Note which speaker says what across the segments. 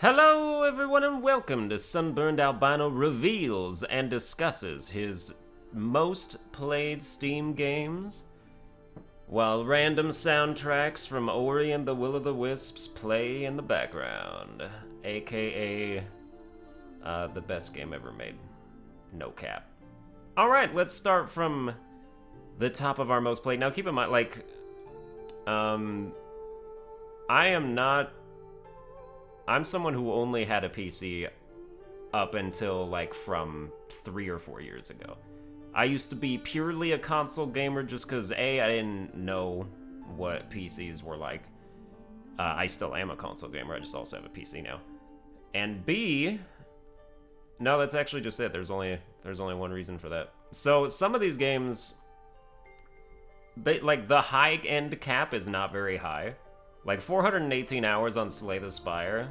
Speaker 1: Hello everyone and welcome to Sunburned. Albino reveals and discusses his most played Steam games, while random soundtracks from Ori and the Will of the Wisps play in the background, aka the best game ever made. No cap. Alright, let's start from the top of our most played. Now keep in mind, I'm someone who only had a PC up until from 3 or 4 years ago. I used to be purely a console gamer just because A, I didn't know what PCs were like. I still am a console gamer, I just also have a PC now. And B, no, that's actually just it. There's only one reason for that. So some of these games, the high-end cap is not very high. 418 hours on Slay the Spire.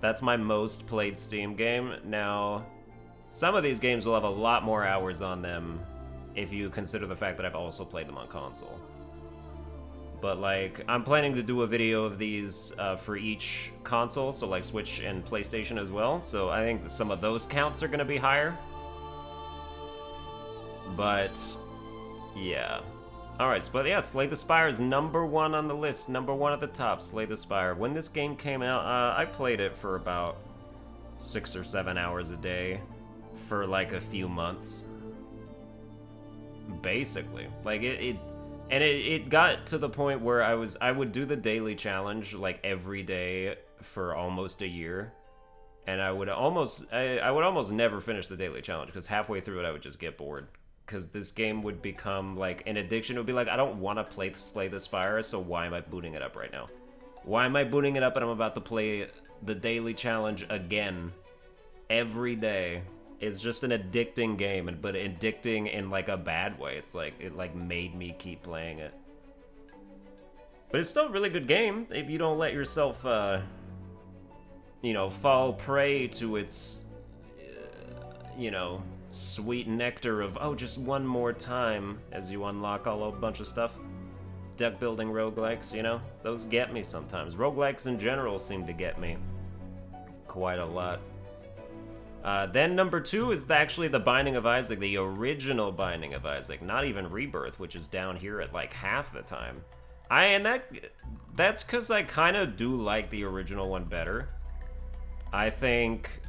Speaker 1: That's my most played Steam game. Now, some of these games will have a lot more hours on them if you consider the fact that I've also played them on console. But I'm planning to do a video of these for each console, so Switch and PlayStation as well. So I think some of those counts are gonna be higher. But yeah. Alright, but yeah, Slay the Spire is #1 on the list, #1 at the top, Slay the Spire. When this game came out, I played it for about 6 or 7 hours a day for a few months. Basically. It got to the point where I would do the daily challenge every day for almost a year. And I would almost never finish the daily challenge because halfway through it I would just get bored. Because this game would become an addiction. It would be I don't want to play Slay the Spire, so why am I booting it up right now? Why am I booting it up and I'm about to play the daily challenge again every day? It's just an addicting game, but addicting in a bad way. It's it made me keep playing it. But it's still a really good game if you don't let yourself, fall prey to its, sweet nectar of, oh, just one more time as you unlock a bunch of stuff. Deck building roguelikes, those get me sometimes. Roguelikes in general seem to get me quite a lot. Then #2 is actually the Binding of Isaac, the original Binding of Isaac, not even Rebirth, which is down here at half the time. That's because I kind of do like the original one better. I think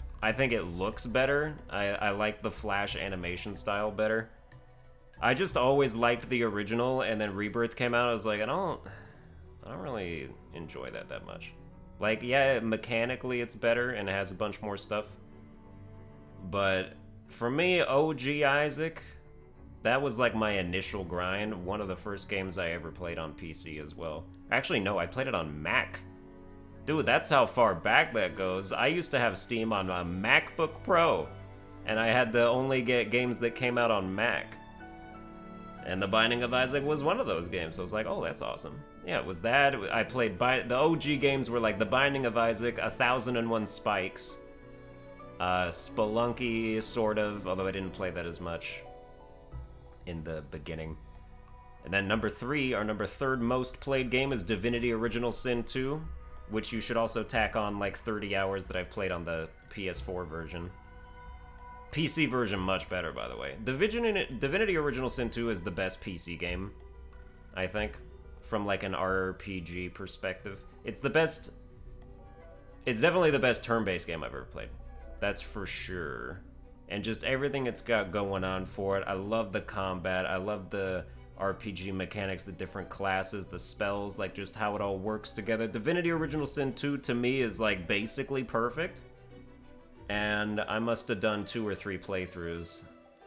Speaker 1: it looks better. I like the Flash animation style better. I just always liked the original, and then Rebirth came out. I was like, I don't really enjoy that much. Yeah, mechanically it's better and it has a bunch more stuff. But for me, OG Isaac, that was my initial grind. One of the first games I ever played on PC as well. Actually, no, I played it on Mac. Dude, that's how far back that goes. I used to have Steam on a MacBook Pro, and I had to only get games that came out on Mac. And The Binding of Isaac was one of those games, so I was like, oh, that's awesome. Yeah, it was that. I played the OG games were The Binding of Isaac, 1001 Spikes, Spelunky, sort of, although I didn't play that as much in the beginning. And then #3, our third most played game is Divinity Original Sin 2. Which you should also tack on 30 hours that I've played on the PS4 version. PC version much better, by the way. Divinity Original Sin 2 is the best PC game, I think, from an RPG perspective. It's definitely the best turn-based game I've ever played. That's for sure. And just everything it's got going on for it. I love the combat. I love the RPG mechanics, the different classes, the spells, just how it all works together. Divinity Original Sin 2 to me is basically perfect. And I must have done 2 or 3 playthroughs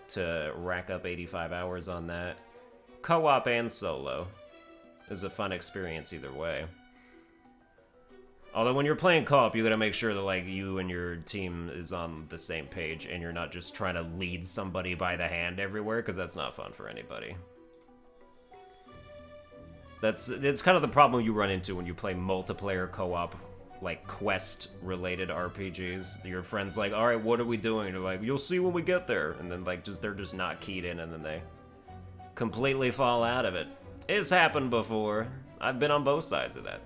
Speaker 1: to rack up 85 hours on that. Co-op and solo is a fun experience either way. Although when you're playing co-op, you gotta make sure that you and your team is on the same page and you're not just trying to lead somebody by the hand everywhere, because that's not fun for anybody. It's kind of the problem you run into when you play multiplayer co-op, quest-related RPGs. Your friend's all right, what are we doing? They're you'll see when we get there. And then, they're just not keyed in, and then they completely fall out of it. It's happened before. I've been on both sides of that.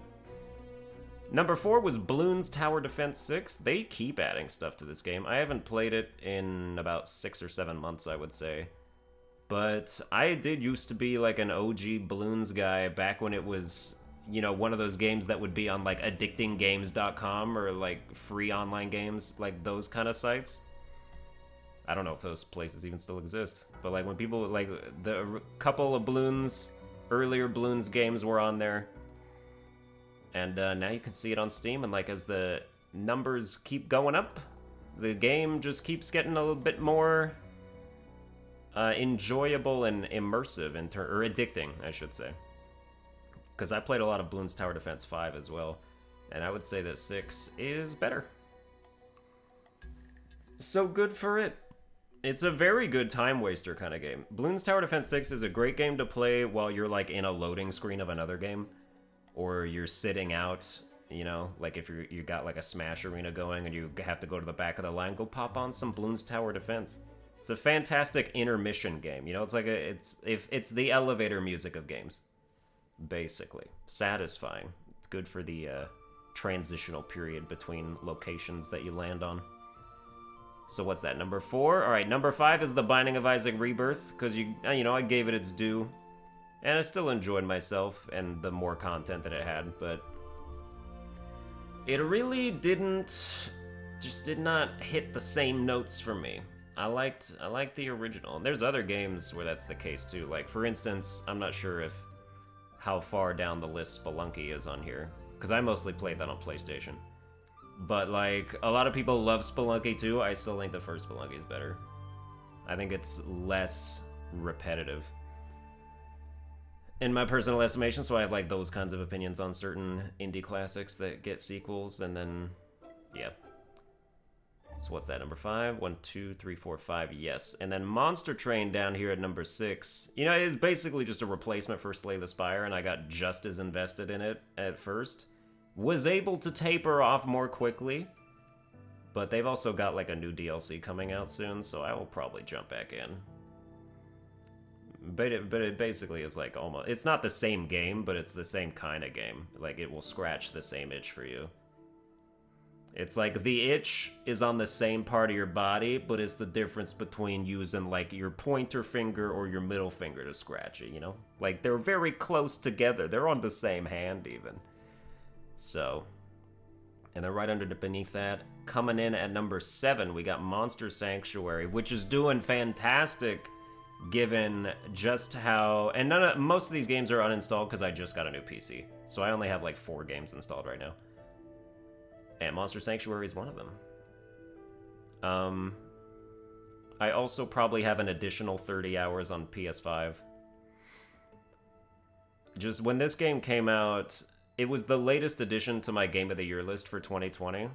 Speaker 1: Number 4 was Bloons Tower Defense 6. They keep adding stuff to this game. I haven't played it in about 6 or 7 months, I would say. But I did used to be like an OG Bloons guy back when it was, you know, one of those games that would be on like addictinggames.com or like free online games, like those kind of sites. I don't know if those places even still exist. But like when people, like the couple of Bloons, earlier Bloons games were on there. And now you can see it on Steam, and like as the numbers keep going up, the game just keeps getting a little bit more enjoyable and immersive, or addicting, I should say. Because I played a lot of Bloons Tower Defense 5 as well, and I would say that 6 is better. So good for it. It's a very good time waster kind of game. Bloons Tower Defense 6 is a great game to play while you're like in a loading screen of another game. Or you're sitting out, you know, like if you got like a Smash arena going and you have to go to the back of the line, go pop on some Bloons Tower Defense. It's a fantastic intermission game, you know. It's like it's the elevator music of games, basically. Satisfying. It's good for the transitional period between locations that you land on. So what's that? Number 4. All right, number 5 is The Binding of Isaac Rebirth, because you know I gave it its due. And I still enjoyed myself and the more content that it had, but it really did not hit the same notes for me. I liked the original. And there's other games where that's the case too. Like for instance, I'm not sure how far down the list Spelunky is on here, because I mostly played that on PlayStation. But like a lot of people love Spelunky too. I still think the first Spelunky is better. I think it's less repetitive, in my personal estimation, so I have like those kinds of opinions on certain indie classics that get sequels, and then, yeah. So what's that, number 5? 1, 2, 3, 4, 5, yes. And then Monster Train down here at number 6. You know, it's basically just a replacement for Slay the Spire, and I got just as invested in it at first. Was able to taper off more quickly, but they've also got like a new DLC coming out soon, so I will probably jump back in. But it basically is like almost... It's not the same game, but it's the same kind of game. Like, it will scratch the same itch for you. It's like the itch is on the same part of your body, but it's the difference between using, like, your pointer finger or your middle finger to scratch it, you know? Like, they're very close together. They're on the same hand, even. So... And then right beneath that, coming in at number 7, we got Monster Sanctuary, which is doing fantastic... given just how... And most of these games are uninstalled because I just got a new PC. So I only have like 4 games installed right now. And Monster Sanctuary is one of them. I also probably have an additional 30 hours on PS5. Just when this game came out, it was the latest addition to my Game of the Year list for 2020.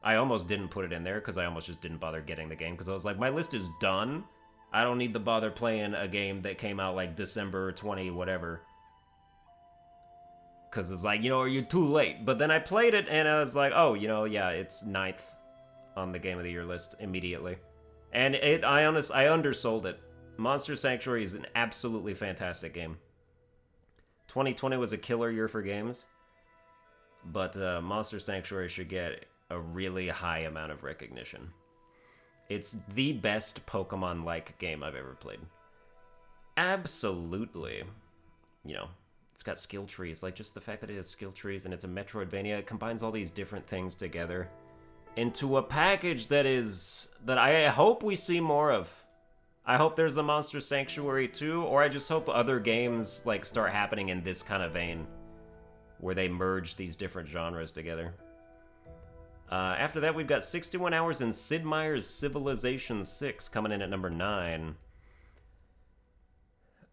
Speaker 1: I almost didn't put it in there because I almost just didn't bother getting the game because I was like, my list is done. I don't need to bother playing a game that came out like December 20 whatever. Because it's like, you know, are you too late? But then I played it and I was like, oh, you know, yeah, it's 9th on the Game of the Year list immediately. And I undersold it. Monster Sanctuary is an absolutely fantastic game. 2020 was a killer year for games. But Monster Sanctuary should get a really high amount of recognition. It's the best Pokemon-like game I've ever played. Absolutely. You know, it's got skill trees. Like, just the fact that it has skill trees and it's a Metroidvania, it combines all these different things together into a package that I hope we see more of. I hope there's a Monster Sanctuary 2, or I just hope other games, like, start happening in this kind of vein, where they merge these different genres together. After that, we've got 61 Hours in Sid Meier's Civilization 6 coming in at number 9.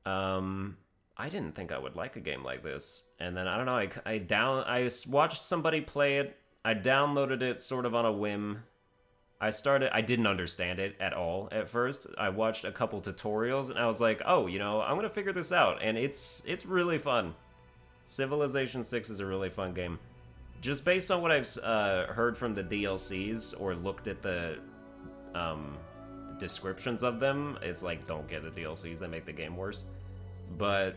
Speaker 1: I didn't think I would like a game like this. And then, I don't know, I watched somebody play it. I downloaded it sort of on a whim. I didn't understand it at all at first. I watched a couple tutorials, and I was like, oh, you know, I'm gonna figure this out. And it's really fun. Civilization 6 is a really fun game. Just based on what I've heard from the DLCs or looked at the descriptions of them, it's like, don't get the DLCs, they make the game worse. But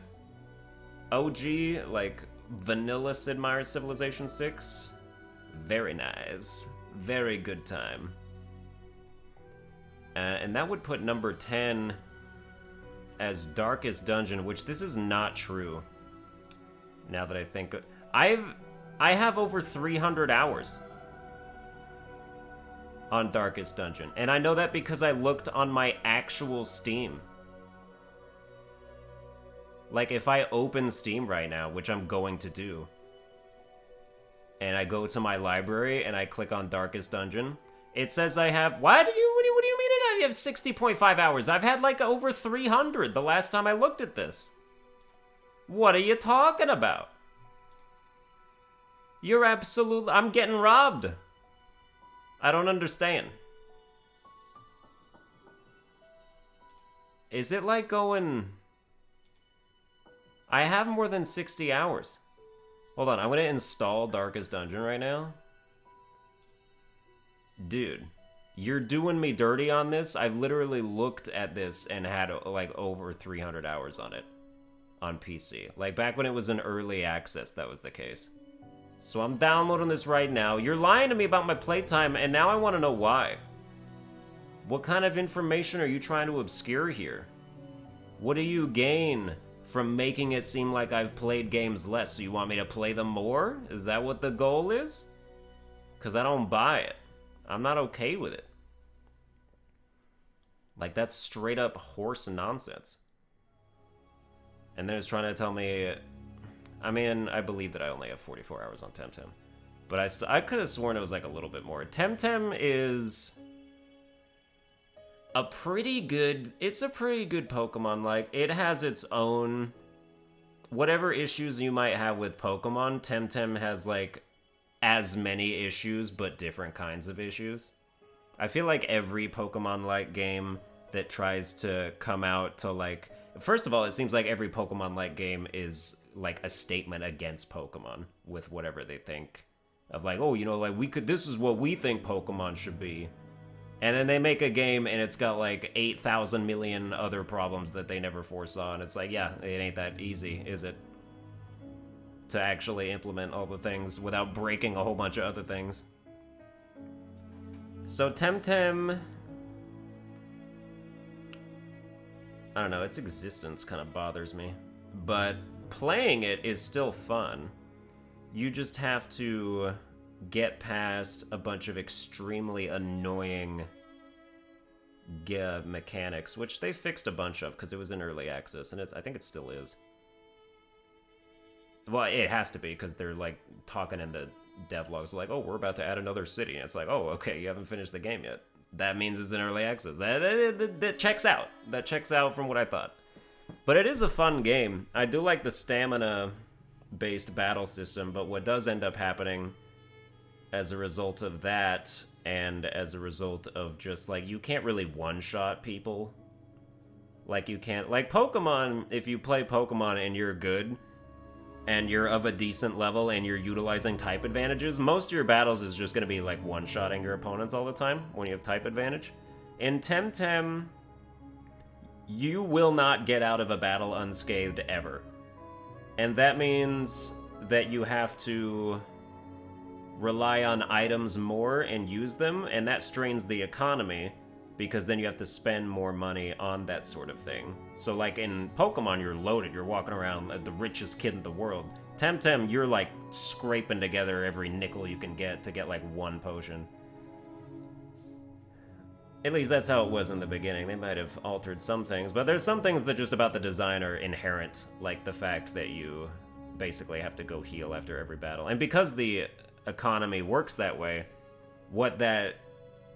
Speaker 1: OG, like, vanilla Sid Meier's Civilization 6. Very nice. Very good time. And that would put number 10 as Darkest Dungeon, which this is not true. Now that I think... I have over 300 hours on Darkest Dungeon. And I know that because I looked on my actual Steam. Like, if I open Steam right now, which I'm going to do, and I go to my library and I click on Darkest Dungeon, it says I have... What do you mean you have 60.5 hours? I've had like over 300 the last time I looked at this. What are you talking about? You're absolutely... I'm getting robbed. I don't understand. Is it like going... I have more than 60 hours. Hold on, I'm gonna install Darkest Dungeon right now. Dude, you're doing me dirty on this. I literally looked at this and had like over 300 hours on it. On PC. Like back when it was in early access, that was the case. So I'm downloading this right now. You're lying to me about my playtime, and now I want to know why. What kind of information are you trying to obscure here? What do you gain from making it seem like I've played games less? So you want me to play them more? Is that what the goal is? Because I don't buy it. I'm not okay with it. Like, that's straight up horse nonsense. And then it's trying to tell me... I mean, I believe that I only have 44 hours on Temtem. But I could have sworn it was like a little bit more. Temtem is... a pretty good Pokemon. Like, it has its own... whatever issues you might have with Pokemon, Temtem has, like, as many issues, but different kinds of issues. I feel like every Pokemon-like game that tries to come out to, like... First of all, it seems like every Pokemon-like game is, like, a statement against Pokemon with whatever they think. Of, like, oh, you know, like, this is what we think Pokemon should be. And then they make a game and it's got like 8,000 million other problems that they never foresaw. And it's like, yeah, it ain't that easy, is it? To actually implement all the things without breaking a whole bunch of other things. So Temtem... I don't know, its existence kind of bothers me. But playing it is still fun. You just have to... get past a bunch of extremely annoying mechanics, which they fixed a bunch of because it was in early access, and I think it still is. Well, it has to be because they're like talking in the devlogs like, oh, we're about to add another city, and it's like, oh, okay, you haven't finished the game yet. That means it's in early access. That checks out. That checks out from what I thought. But it is a fun game. I do like the stamina-based battle system, but what does end up happening as a result of that, and as a result of just, like, you can't really one-shot people. Like, you can't... Like, Pokemon, if you play Pokemon and you're good, and you're of a decent level, and you're utilizing type advantages, most of your battles is just going to be, like, one-shotting your opponents all the time, when you have type advantage. In Temtem, you will not get out of a battle unscathed, ever. And that means that you have to... rely on items more and use them, and that strains the economy because then you have to spend more money on that sort of thing. So like in Pokemon, you're loaded, you're walking around like the richest kid in the world. Temtem, you're like scraping together every nickel you can get to get like one potion. At least that's how it was in the beginning. They might have altered some things, but there's some things that just about the design are inherent, like the fact that you basically have to go heal after every battle. And because the economy works that way, what that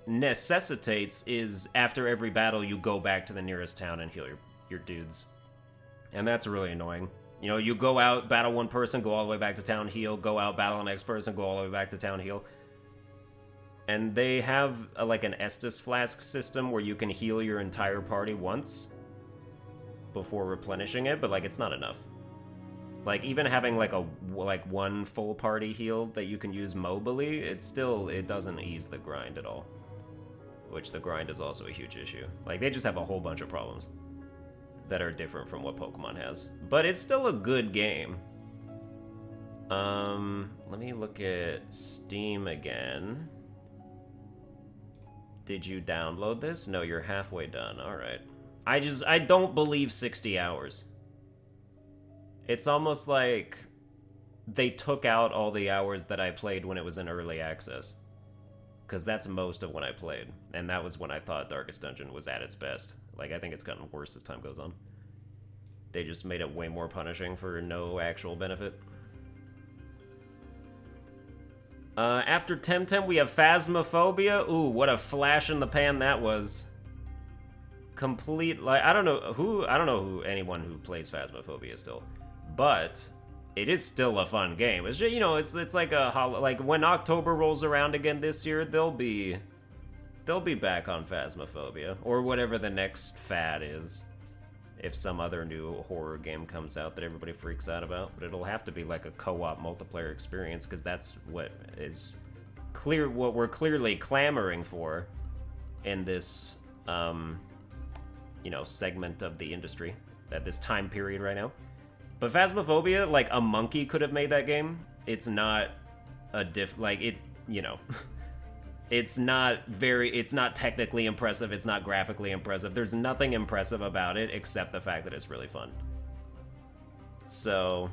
Speaker 1: necessitates is after every battle you go back to the nearest town and heal your dudes. And that's really annoying. You know, you go out, battle one person, go all the way back to town, heal, go out, battle the next person, go all the way back to town, heal. And they have like an Estus flask system where you can heal your entire party once before replenishing it, but like it's not enough. Like, even having, like, one full party heal that you can use mobily, it doesn't ease the grind at all. Which the grind is also a huge issue. Like, they just have a whole bunch of problems that are different from what Pokemon has. But it's still a good game. Let me look at Steam again. Did you download this? No, you're halfway done. All right. I don't believe 60 hours. It's almost like they took out all the hours that I played when it was in early access. Because that's most of when I played. And that was when I thought Darkest Dungeon was at its best. Like, I think it's gotten worse as time goes on. They just made it way more punishing for no actual benefit. After Temtem, we have Phasmaphobia. Ooh, what a flash in the pan that was. Complete, like, I don't know anyone who plays Phasmaphobia still. But it is still a fun game. It's just, you know, it's like like when October rolls around again this year, they'll be back on Phasmaphobia or whatever the next fad is. If some other new horror game comes out that everybody freaks out about, but it'll have to be like a co-op multiplayer experience because that's what we're clearly clamoring for in this you know, segment of the industry at this time period right now. But Phasmaphobia, like, a monkey could have made that game. It's not a you know, it's not technically impressive, it's not graphically impressive. There's nothing impressive about it except the fact that it's really fun. So,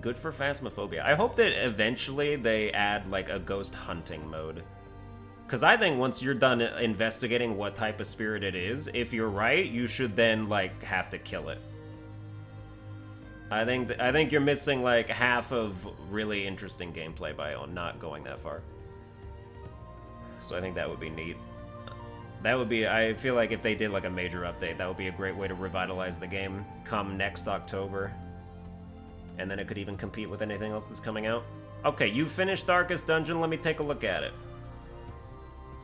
Speaker 1: good for Phasmaphobia. I hope that eventually they add, like, a ghost hunting mode. Because I think once you're done investigating what type of spirit it is, if you're right, you should then, like, have to kill it. I think you're missing, like, half of really interesting gameplay by not going that far. So I think that would be neat. That would be, I feel like if they did, like, a major update, that would be a great way to revitalize the game come next October. And then it could even compete with anything else that's coming out. Okay, you finished Darkest Dungeon, let me take a look at it.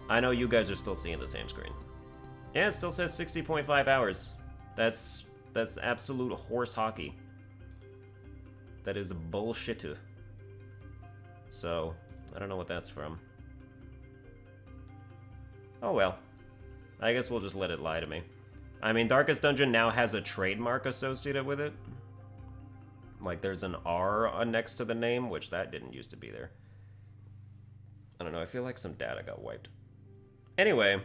Speaker 1: I know you guys are still seeing the same screen. Yeah, it still says 60.5 hours. That's absolute horse hockey. That is bullshit. So, I don't know what that's from. Oh well. I guess we'll just let it lie to me. I mean, Darkest Dungeon now has a trademark associated with it. Like, there's an R next to the name, which that didn't used to be there. I don't know, I feel like some data got wiped. Anyway,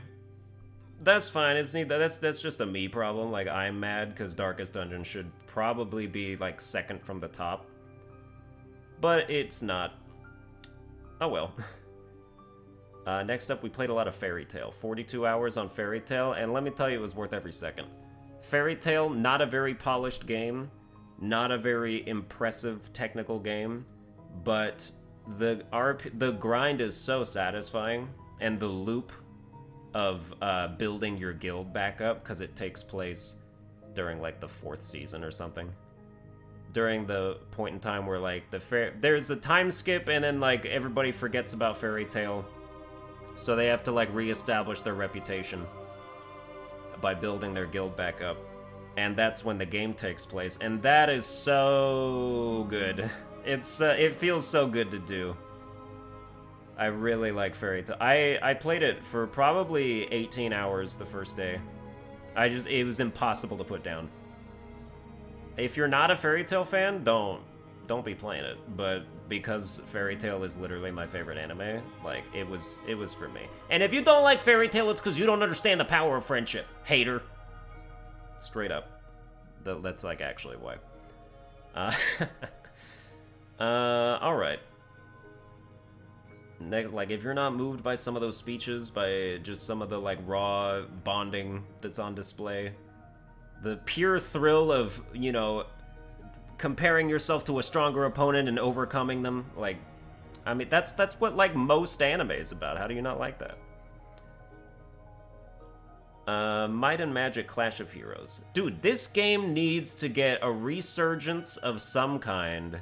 Speaker 1: that's fine. That's just a me problem. Like, I'm mad because Darkest Dungeon should probably be, like, second from the top. But it's not. Oh well. Next up, we played a lot of Fairy Tail. 42 hours on Fairy Tail, and let me tell you, it was worth every second. Fairy Tail, not a very polished game, not a very impressive technical game, but the grind is so satisfying, and the loop of building your guild back up, because it takes place during, like, the 4th season or something. During the point in time where, like, there's a time skip, and then, like, everybody forgets about Fairy Tail, so they have to, like, reestablish their reputation by building their guild back up. And that's when the game takes place, and that is so good. It feels so good to do. I really like Fairy Tail. I played it for probably 18 hours the first day. It was impossible to put down. If you're not a Fairy Tail fan, don't be playing it. But because Fairy Tail is literally my favorite anime, like, it was for me. And if you don't like Fairy Tail, it's because you don't understand the power of friendship, hater. Straight up. That's, like, actually why. Alright. Like, if you're not moved by some of those speeches, by just some of the, like, raw bonding that's on display, the pure thrill of, you know, comparing yourself to a stronger opponent and overcoming them, like, I mean, that's what, like, most anime is about. How do you not like that? Might and Magic Clash of Heroes. Dude, this game needs to get a resurgence of some kind.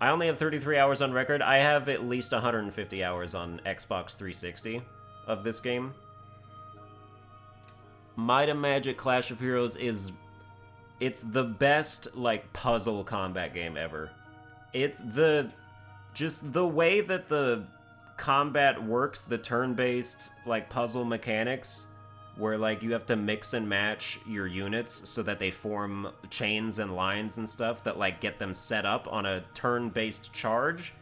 Speaker 1: I only have 33 hours on record. I have at least 150 hours on Xbox 360 of this game. Might and Magic Clash of Heroes it's the best, like, puzzle combat game ever. Just the way that the combat works, the turn-based, like, puzzle mechanics, where like you have to mix and match your units so that they form chains and lines and stuff that like get them set up on a turn-based charge.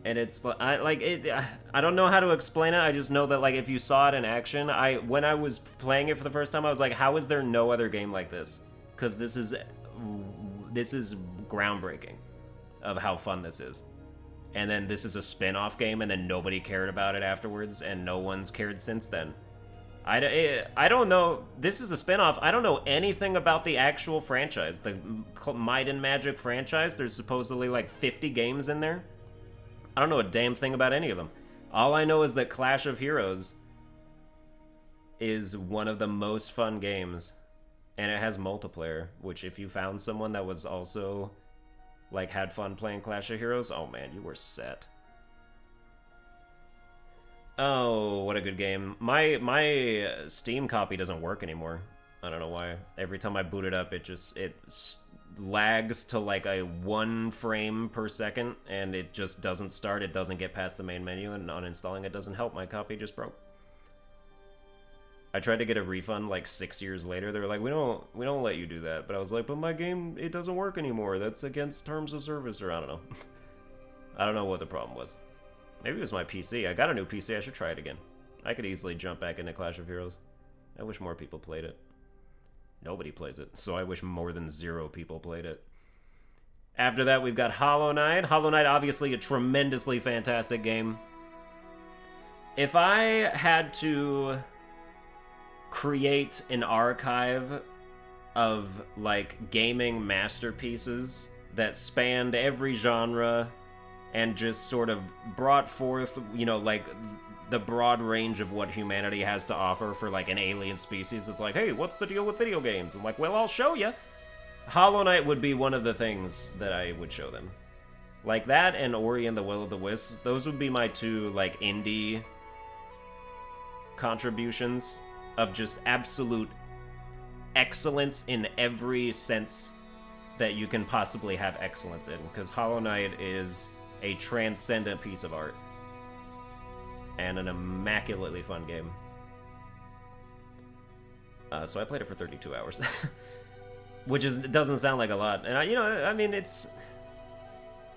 Speaker 1: And it's I don't know how to explain it. I just know that like if you saw it in action, when I was playing it for the first time, I was like, how is there no other game like this? Because this is groundbreaking of how fun this is. And then this is a spin-off game, and then nobody cared about it afterwards, and no one's cared since then. I don't know. This is a spin-off. I don't know anything about the actual franchise. The Might and Magic franchise, there's supposedly like 50 games in there. I don't know a damn thing about any of them. All I know is that Clash of Heroes is one of the most fun games, and it has multiplayer, which if you found someone that was also, like, had fun playing Clash of Heroes, oh man, you were set. Oh, what a good game. My Steam copy doesn't work anymore. I don't know why. Every time I boot it up, it lags to like a 1 frame per second, and it just doesn't start. It doesn't get past the main menu, and uninstalling it doesn't help. My copy just broke. I tried to get a refund like 6 years later. They were like, we don't let you do that. But I was like, but my game, it doesn't work anymore. That's against terms of service, or I don't know. I don't know what the problem was. Maybe it was my PC. I got a new PC. I should try it again. I could easily jump back into Clash of Heroes. I wish more people played it. Nobody plays it, so I wish more than 0 people played it. After that, we've got Hollow Knight. Hollow Knight, obviously a tremendously fantastic game. If I had to create an archive of, like, gaming masterpieces that spanned every genre and just sort of brought forth, you know, like, the broad range of what humanity has to offer for, like, an alien species. It's like, hey, what's the deal with video games? I'm like, well, I'll show you. Hollow Knight would be one of the things that I would show them. Like that and Ori and the Will of the Wisps. Those would be my 2, like, indie contributions of just absolute excellence in every sense that you can possibly have excellence in. Because Hollow Knight is a transcendent piece of art. And an immaculately fun game. So I played it for 32 hours. Which doesn't sound like a lot. And, I mean, it's...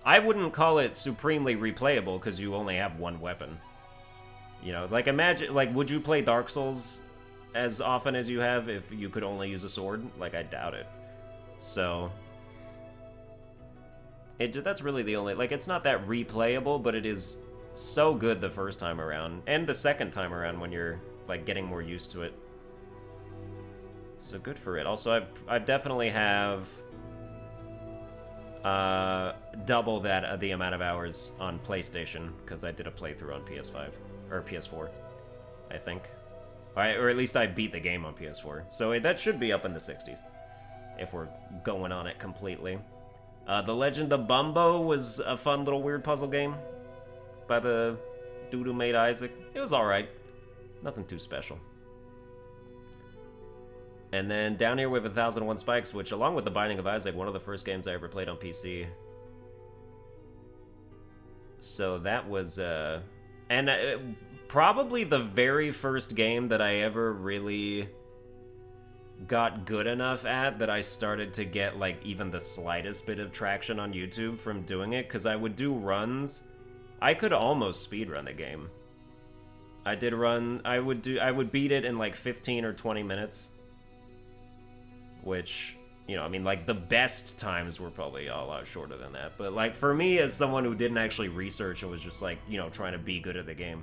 Speaker 1: I wouldn't call it supremely replayable, because you only have one weapon. You know, like, imagine... Like, would you play Dark Souls as often as you have if you could only use a sword? Like, I doubt it. So... that's really the only... Like, it's not that replayable, but it is... so good the first time around, and the second time around when you're, like, getting more used to it. So good for it. Also, I definitely have double that the amount of hours on PlayStation, because I did a playthrough on PS5 or PS4, I think, or at least I beat the game on PS4. So that should be up in the 60s if we're going on it completely. The Legend of Bumbo was a fun little weird puzzle game by the dude who made Isaac. It was alright. Nothing too special. And then down here we have 1001 Spikes, which, along with The Binding of Isaac, one of the first games I ever played on PC. So that was, probably the very first game that I ever really got good enough at that I started to get, like, even the slightest bit of traction on YouTube from doing it, because I would do runs. I could almost speedrun the game. I would beat it in like 15 or 20 minutes. Which, you know, I mean, like, the best times were probably a lot shorter than that. But, like, for me, as someone who didn't actually research and was just, like, you know, trying to be good at the game,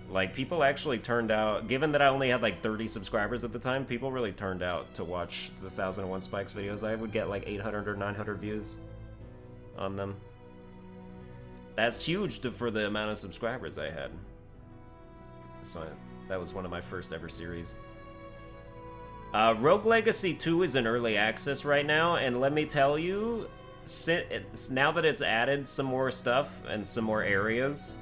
Speaker 1: like, people actually turned out, given that I only had, like, 30 subscribers at the time, people really turned out to watch the 1001 Spikes videos. I would get, like, 800 or 900 views on them. That's huge for the amount of subscribers I had. So that was one of my first ever series. Rogue Legacy 2 is in early access right now, and let me tell you, now that it's added some more stuff and some more areas,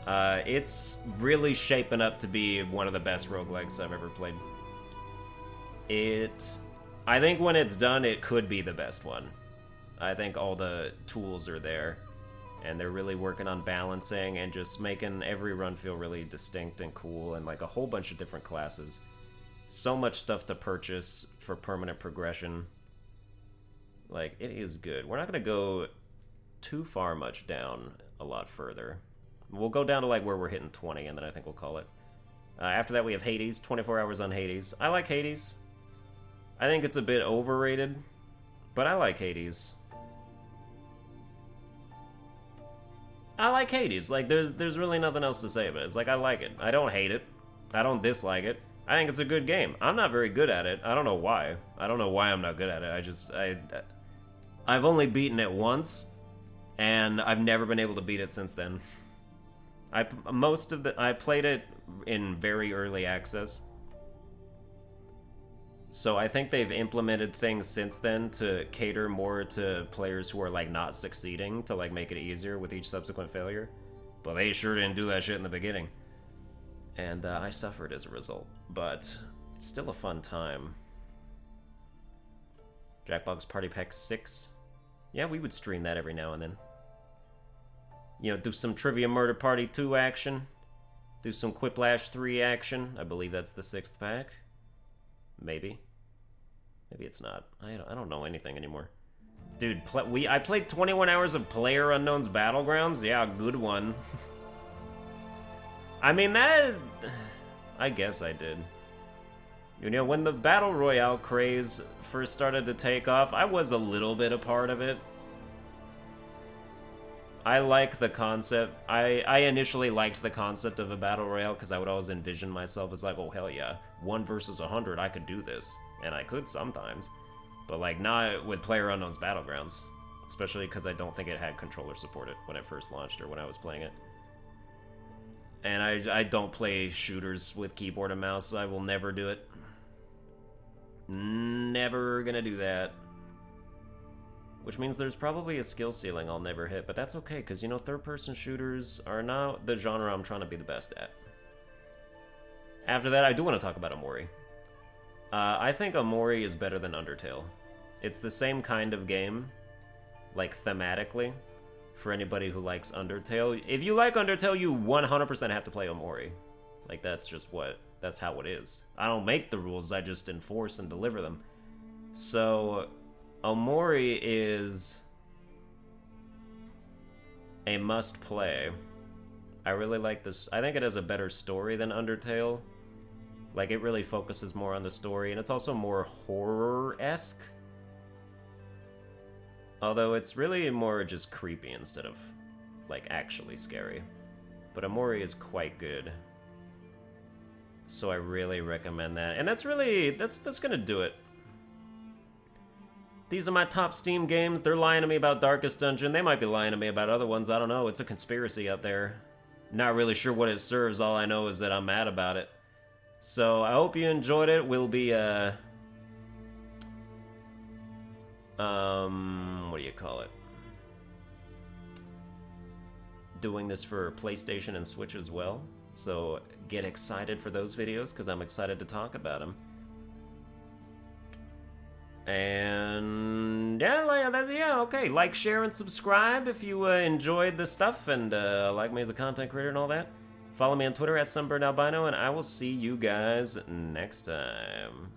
Speaker 1: it's really shaping up to be one of the best roguelikes I've ever played. I think when it's done, it could be the best one. I think all the tools are there. And they're really working on balancing and just making every run feel really distinct and cool, and like a whole bunch of different classes. So much stuff to purchase for permanent progression. Like, it is good. We're not going to go too far much down a lot further. We'll go down to like where we're hitting 20, and then I think we'll call it. After that, we have Hades. 24 hours on Hades. I like Hades. I think it's a bit overrated, but I like Hades. I like Hades. Like, there's really nothing else to say about it. It's like, I like it. I don't hate it. I don't dislike it. I think it's a good game. I'm not very good at it. I don't know why. I don't know why I'm not good at it. I've only beaten it once, and I've never been able to beat it since then. I played it in very early access. So I think they've implemented things since then to cater more to players who are like not succeeding, to like make it easier with each subsequent failure. But they sure didn't do that shit in the beginning. And I suffered as a result. But it's still a fun time. Jackbox Party Pack 6. Yeah, we would stream that every now and then. You know, do some Trivia Murder Party 2 action. Do some Quiplash 3 action. I believe that's the 6th pack. Maybe. Maybe it's not. I don't know anything anymore. Dude, I played 21 hours of PlayerUnknown's Battlegrounds. Yeah, good one. I mean, I guess I did. You know, when the Battle Royale craze first started to take off, I was a little bit a part of it. I like the concept. I initially liked the concept of a Battle Royale because I would always envision myself as like, oh, hell yeah, 1 versus 100, I could do this. And I could sometimes. But like, not with PlayerUnknown's Battlegrounds. Especially because I don't think it had controller supported when it first launched or when I was playing it. And I don't play shooters with keyboard and mouse, so I will never do it. Never gonna do that. Which means there's probably a skill ceiling I'll never hit, but that's okay, because, you know, third-person shooters are not the genre I'm trying to be the best at. After that, I do want to talk about Omori. I think Omori is better than Undertale. It's the same kind of game, like, thematically, for anybody who likes Undertale. If you like Undertale, you 100% have to play Omori. Like, that's how it is. I don't make the rules, I just enforce and deliver them. So Omori is a must-play. I really like this. I think it has a better story than Undertale. Like, it really focuses more on the story, and it's also more horror-esque. Although it's really more just creepy instead of, like, actually scary. But Omori is quite good. So I really recommend that. And that's gonna do it. These are my top Steam games. They're lying to me about Darkest Dungeon. They might be lying to me about other ones. I don't know. It's a conspiracy out there. Not really sure what it serves. All I know is that I'm mad about it. So I hope you enjoyed it. We'll be, what do you call it? Doing this for PlayStation and Switch as well. So get excited for those videos, because I'm excited to talk about them. And yeah, okay. Like, share, and subscribe if you enjoyed the stuff and like me as a content creator and all that. Follow me on Twitter at Sunburned Albino, and I will see you guys next time.